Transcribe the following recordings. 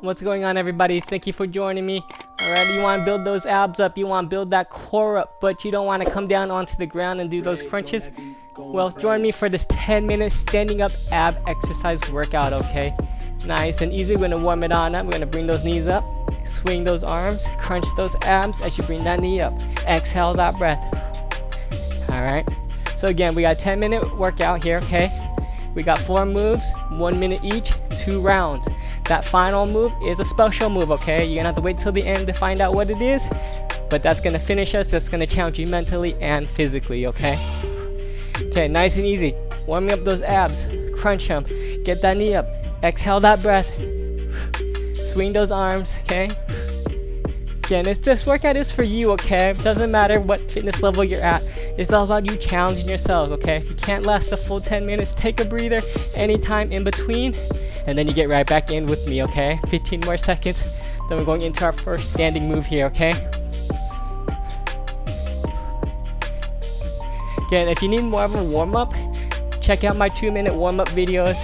What's going on, everybody? Thank you for joining me. Alright, you want to build those abs up, you want to build that core up, but you don't want to come down onto the ground and do those crunches? Well, join me for this 10-minute standing up ab exercise workout, okay? Nice and easy. We're going to warm it on up. We're going to bring those knees up, swing those arms, crunch those abs as you bring that knee up. Exhale that breath. Alright, so again, we got a 10-minute workout here, okay? We got 4 moves, 1 minute each, 2 rounds. That final move is a special move, okay? You're gonna have to wait till the end to find out what it is, but that's gonna finish us. That's gonna challenge you mentally and physically, okay? Okay, nice and easy. Warming up those abs, crunch them, get that knee up, exhale that breath, swing those arms, okay? Again, this workout is for you, okay? It doesn't matter what fitness level you're at. It's all about you challenging yourselves, okay? If you can't last the full 10 minutes, take a breather anytime in between, and then you get right back in with me, okay? 15 more seconds, then we're going into our first standing move here, okay? Again, if you need more of a warm-up, check out my 2-minute warm-up videos.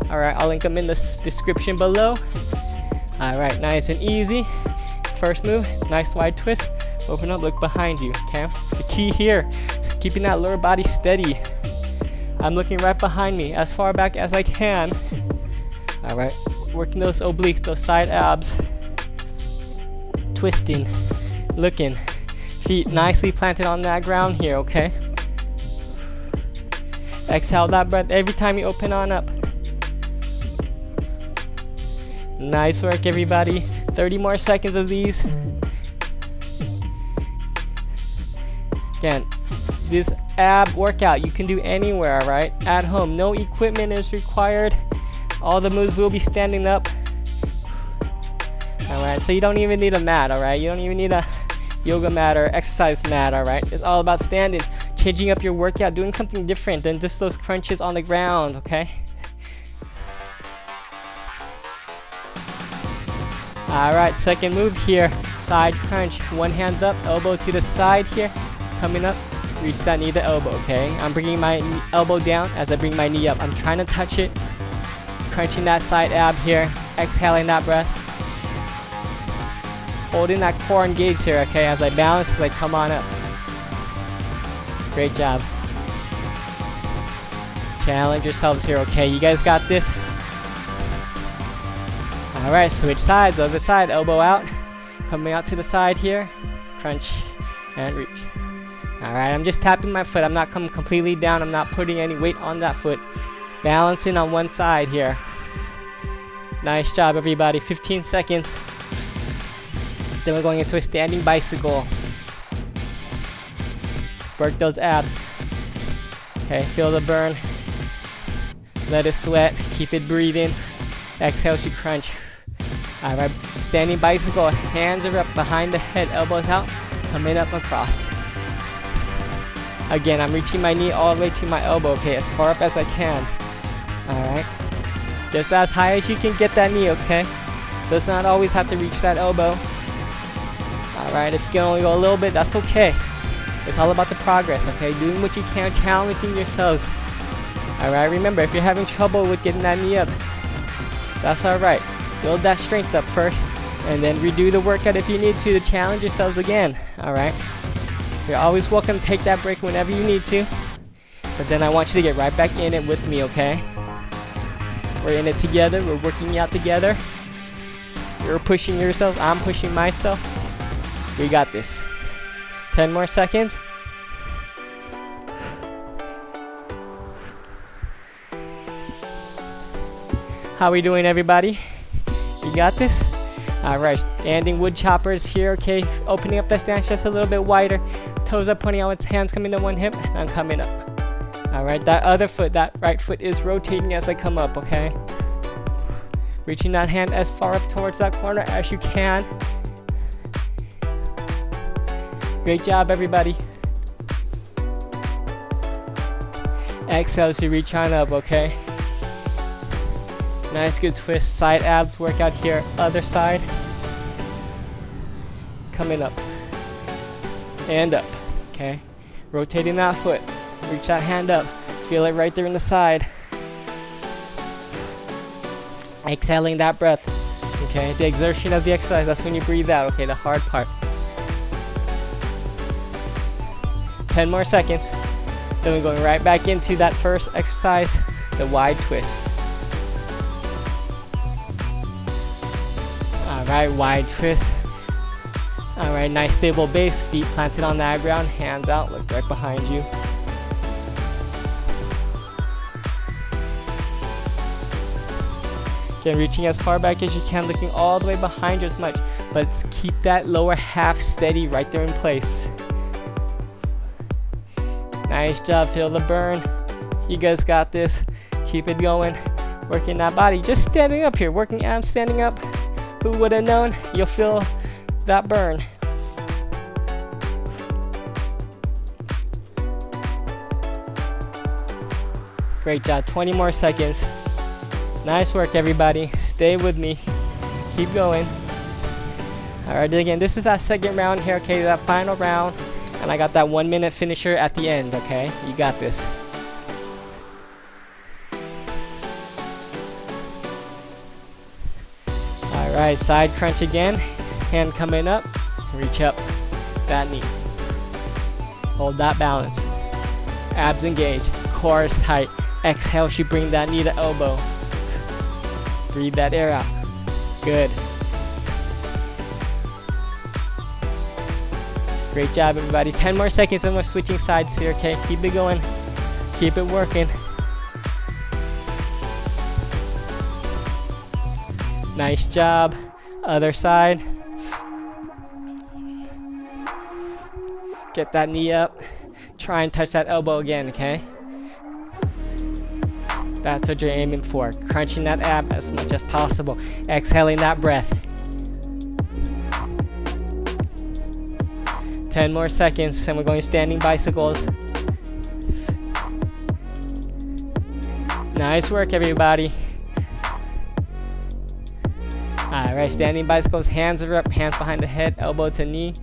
Alright, I'll link them in the description below. Alright, nice and easy. First move, nice wide twist. Open up, look behind you, okay? The key here is keeping that lower body steady. I'm looking right behind me, as far back as I can. Alright, working those obliques, those side abs. Twisting, looking. Feet nicely planted on that ground here, okay? Exhale that breath every time you open on up. Nice work, everybody. 30 more seconds of these. Again, this ab workout you can do anywhere, right? At home, no equipment is required. All the moves will be standing up. Alright, so you don't even need a mat, alright? You don't even need a yoga mat or exercise mat, alright? It's all about standing, changing up your workout, doing something different than just those crunches on the ground, okay? Alright, second move here, side crunch. One hand up, elbow to the side here. Coming up, reach that knee to elbow, okay? I'm bringing my elbow down as I bring my knee up. I'm trying to touch it. Crunching that side ab here. Exhaling that breath. Holding that core engaged here, okay? As I balance, as I come on up. Great job. Challenge yourselves here, okay? You guys got this? Alright, switch sides. Other side, elbow out. Coming out to the side here. Crunch and reach. Alright, I'm just tapping my foot. I'm not coming completely down. I'm not putting any weight on that foot. Balancing on one side here. Nice job, everybody. 15 seconds. Then we're going into a standing bicycle. Work those abs. Okay, feel the burn. Let it sweat. Keep it breathing. Exhale as you crunch. Alright, standing bicycle. Hands are up behind the head. Elbows out. Coming up across. Again, I'm reaching my knee all the way to my elbow, okay, as far up as I can. Alright. Just as high as you can get that knee, okay? Does not always have to reach that elbow. Alright, if you can only go a little bit, that's okay. It's all about the progress, okay? Doing what you can, challenging yourselves. Alright, remember, if you're having trouble with getting that knee up, that's alright. Build that strength up first, and then redo the workout if you need to challenge yourselves again. Alright? You're always welcome to take that break whenever you need to. But then I want you to get right back in it with me, okay? We're in it together. We're working out together. You're pushing yourself. I'm pushing myself. We got this. 10 more seconds. How we doing, everybody? You got this? Alright, standing wood choppers here, okay? Opening up the stance just a little bit wider. Toes are pointing out with hands coming to one hip, and I'm coming up. Alright, that other foot, that right foot is rotating as I come up, okay? Reaching that hand as far up towards that corner as you can. Great job, everybody. Exhale as you reach on up, okay? Nice, good twist. Side abs workout here. Other side. Coming up. And up. Okay? Rotating that foot. Reach that hand up. Feel it right there in the side. Exhaling that breath. Okay, the exertion of the exercise, that's when you breathe out, okay, the hard part. 10 more seconds. Then we're going right back into that first exercise, the wide twist. Alright, wide twist. Alright, nice stable base, feet planted on that ground, hands out, look right behind you. Again, reaching as far back as you can, looking all the way behind you as much, but keep that lower half steady right there in place. Nice job, feel the burn. You guys got this. Keep it going, working that body. Just standing up here, working abs, standing up. Who would have known? You'll feel that burn. Great job, 20 more seconds. Nice work, everybody. Stay with me. Keep going. Alright, again, this is that second round here, okay, that final round. And I got that 1 minute finisher at the end, okay? You got this. Alright, side crunch again. Hand coming up. Reach up. That knee. Hold that balance. Abs engaged. Core is tight. Exhale, she bring that knee to elbow. Breathe that air out. Good. Great job, everybody. 10 more seconds and we're switching sides here, okay? Keep it going. Keep it working. Nice job. Other side. Get that knee up. Try and touch that elbow again, okay? That's what you're aiming for. Crunching that ab as much as possible. Exhaling that breath. 10 more seconds and we're going standing bicycles. Nice work, everybody. Alright, standing bicycles, hands are up, hands behind the head, elbow to knee.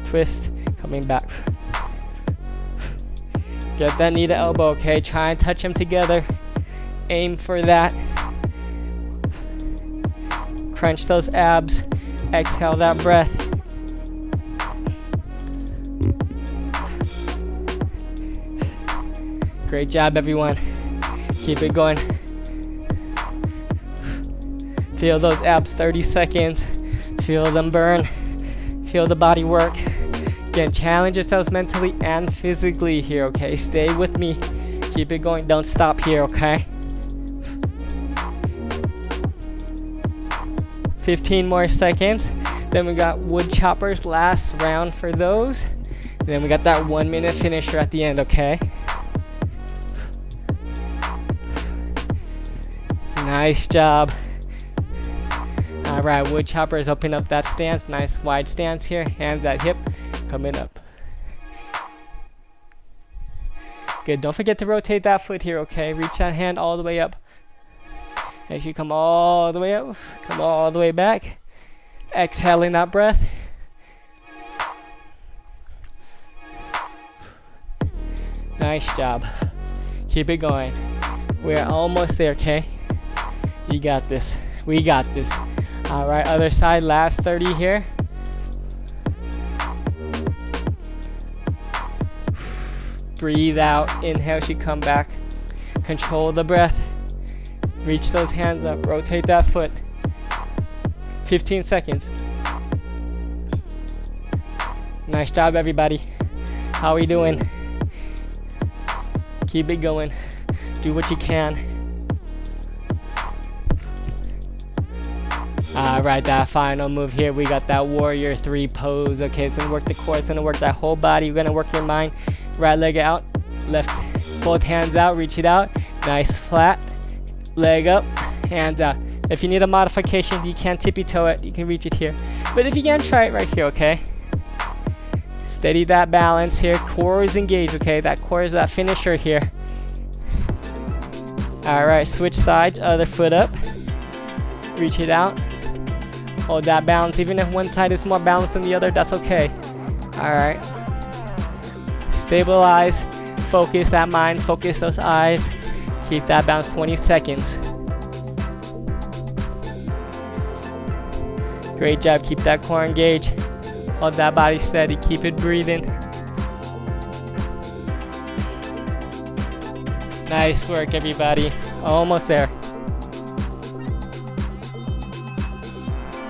Twist, coming back. Get that knee to elbow, okay? Try and touch them together. Aim for that. Crunch those abs. Exhale that breath. Great job, everyone. Keep it going. Feel those abs, 30 seconds. Feel them burn. Feel the body work. Again, challenge yourselves mentally and physically here, okay? Stay with me. Keep it going. Don't stop here, okay? 15 more seconds. Then we got wood choppers, last round for those. And then we got that 1 minute finisher at the end, okay? Nice job. Alright, wood choppers, open up that stance. Nice wide stance here. Hands at hip. Coming up. Good. Don't forget to rotate that foot here, okay? Reach that hand all the way up. As you come all the way up, come all the way back. Exhaling that breath. Nice job. Keep it going. We're almost there, okay? You got this. We got this. Alright, other side, last 30 here. Breathe out. Inhale, she come back. Control the breath. Reach those hands up. Rotate that foot. 15 seconds. Nice job, everybody. How are we doing? Keep it going. Do what you can. Alright, that final move here. We got that warrior 3 pose. Okay, it's gonna work the core. It's gonna work that whole body. We're gonna work your mind. Right leg out, left, both hands out, reach it out. Nice flat, leg up, hands out. If you need a modification, you can tippy toe it, you can reach it here. But if you can, try it right here, okay? Steady that balance here, core is engaged, okay? That core is that finisher here. Alright, switch sides, other foot up. Reach it out. Hold that balance, even if one side is more balanced than the other, that's okay. Alright. Stabilize, focus that mind, focus those eyes. Keep that balance, 20 seconds. Great job. Keep that core engaged. Hold that body steady. Keep it breathing. Nice work, everybody. Almost there.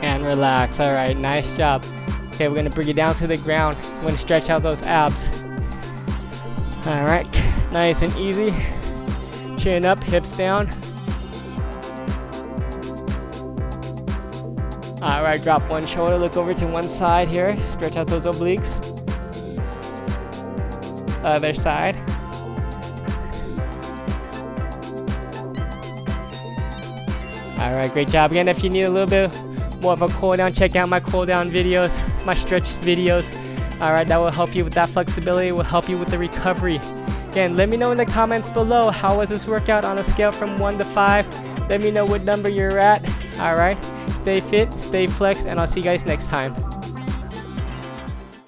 And relax. All right, nice job. Okay, we're gonna bring it down to the ground. We're gonna stretch out those abs. All right, nice and easy. Chin up, hips down. All right, drop one shoulder, look over to one side here. Stretch out those obliques. Other side. All right, great job. Again, if you need a little bit more of a cool down, check out my cool down videos, my stretch videos. All right, that will help you with that flexibility, will help you with the recovery. Again, let me know in the comments below, how was this workout on a scale from 1 to 5? Let me know what number you're at. All right, stay fit, stay flexed, and I'll see you guys next time.